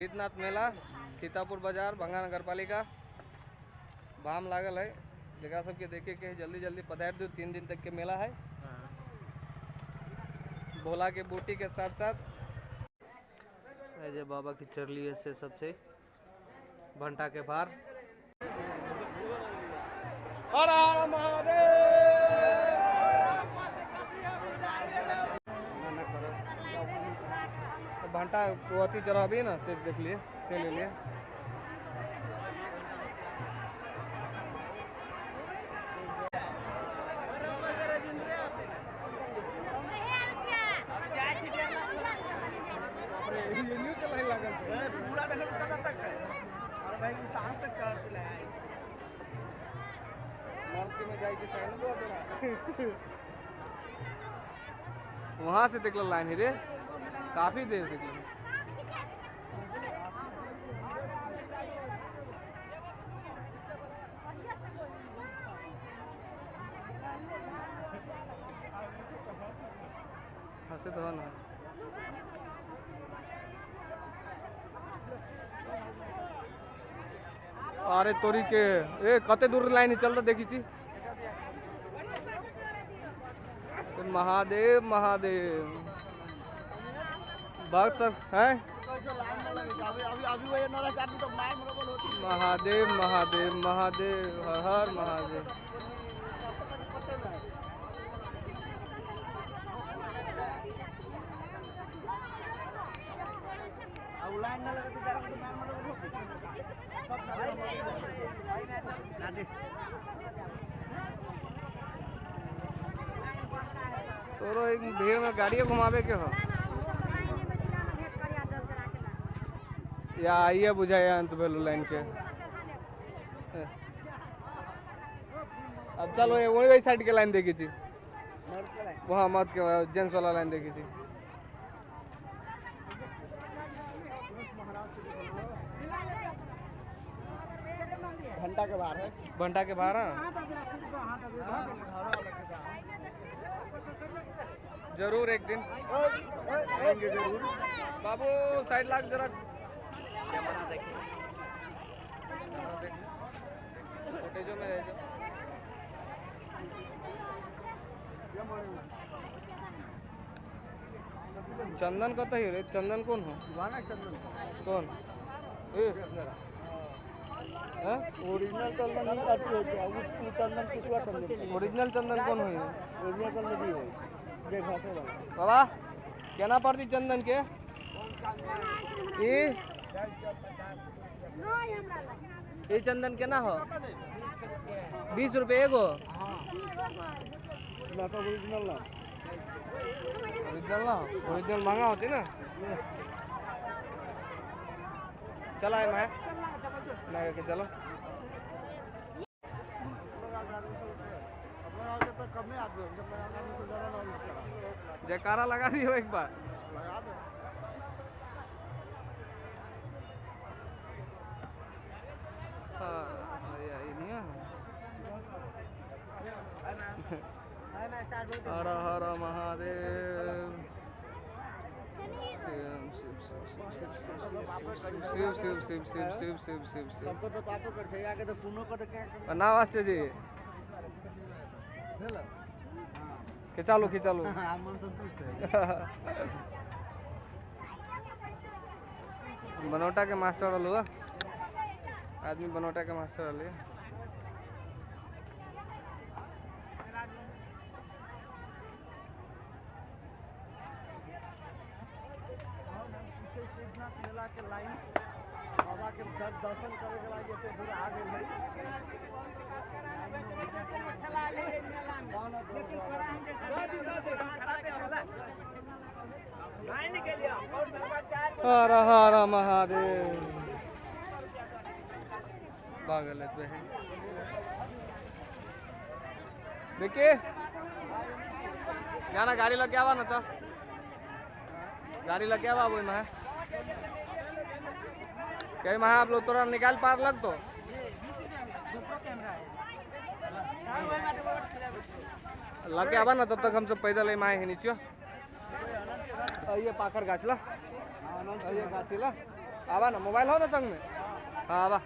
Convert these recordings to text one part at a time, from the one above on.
शीतनाथ मेला सीतापुर बाजार भंगा नगर पालिका भाम लागल है जरा सबके देखे के जल्दी जल्दी पधार दो। 3 दिन तक के मेला है। भोला के बूटी के साथ साथ अजय बाबा की चरली से सबसे भंटा के भार हर हर महादेव। भंटा वो अति चढ़ा भी ना से देख लिए से ले लिए। वहां से निकल लाइन रे काफी देर से हंसे तो ना। अरे तोरी के ए कते दूर लाइन चलता देखी छी। महादेव महादेव भक्त सब है। महादेव महादेव महादेव हर हर महादेव। तो एक भीड़ में गाड़ियाँ घुमावे के हो या आइए बुझाए अंत भेलू लाइन के। अब चलो वही साइड के लाइन देखी थी वहाँ मत के जेंट्स वाला लाइन देखी थी। घंटा के बाहर है। घंटा के बाहर जरूर एक दिन आएंगे जरूर। बाबू साइड लाग जरा फुटेजो में रह जाओ। चंदन का तो ही रे चंदन कौन हो? चंदन कौन ओरिजिनल चंदन ओरिजिनल चंदन कौन हुई? ओरिजिनल चंदन भी है बाबा केना पड़ती चंदन के? ये चंदन केना हो? 20 रुपये एगो। ओरिजिनल ना ओरिजिनल ना ओरिजिनल महंगा होती ना। चला है मैं लगा के चलो। जयकारा लगा दी हो एक बार। हर हर महादेव शिव शिव शिव शिव शिव शिव शिव सबको तो पापो कर छै आके तो पुनो को तो क्या ना वास्ते जी खिंचालो खिंचालो। मन संतुष्ट है। बनोटा के मास्टर वालू आदमी बनोटा के मास्टर वाले मेला के लाइन बाबा के दर्शन करे के लागि एते दूर आ गेल है। हर हर महादेव पागल है। देखिए जाना गाड़ी लग गया ना तो गाड़ी लग गया बाबू में कहीं मैं आप लोग तोरा निकाल पार लग तो लग गया ना तब तक हम सब पैदल आए हैं नीचे। ये पाखर गाछला ये गाछला आवा ना, मोबाइल हो ना संग में? हाँ आवा।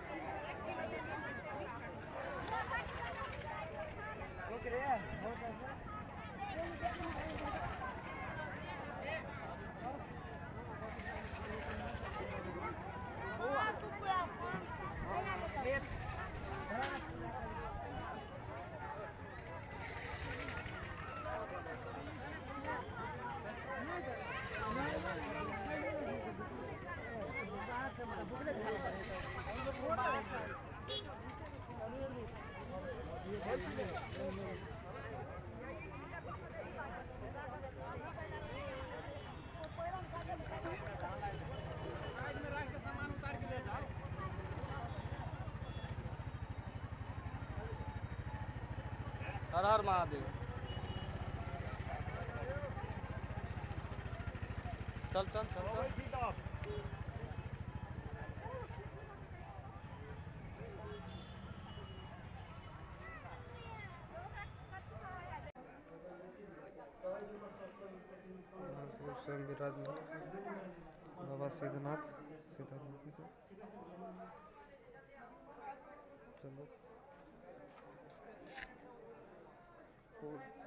हर हर महादेव। चल चल चल चल। स्वयं विराजमान बाबा सिद्धनाथ सीतापुर से। चलो फूल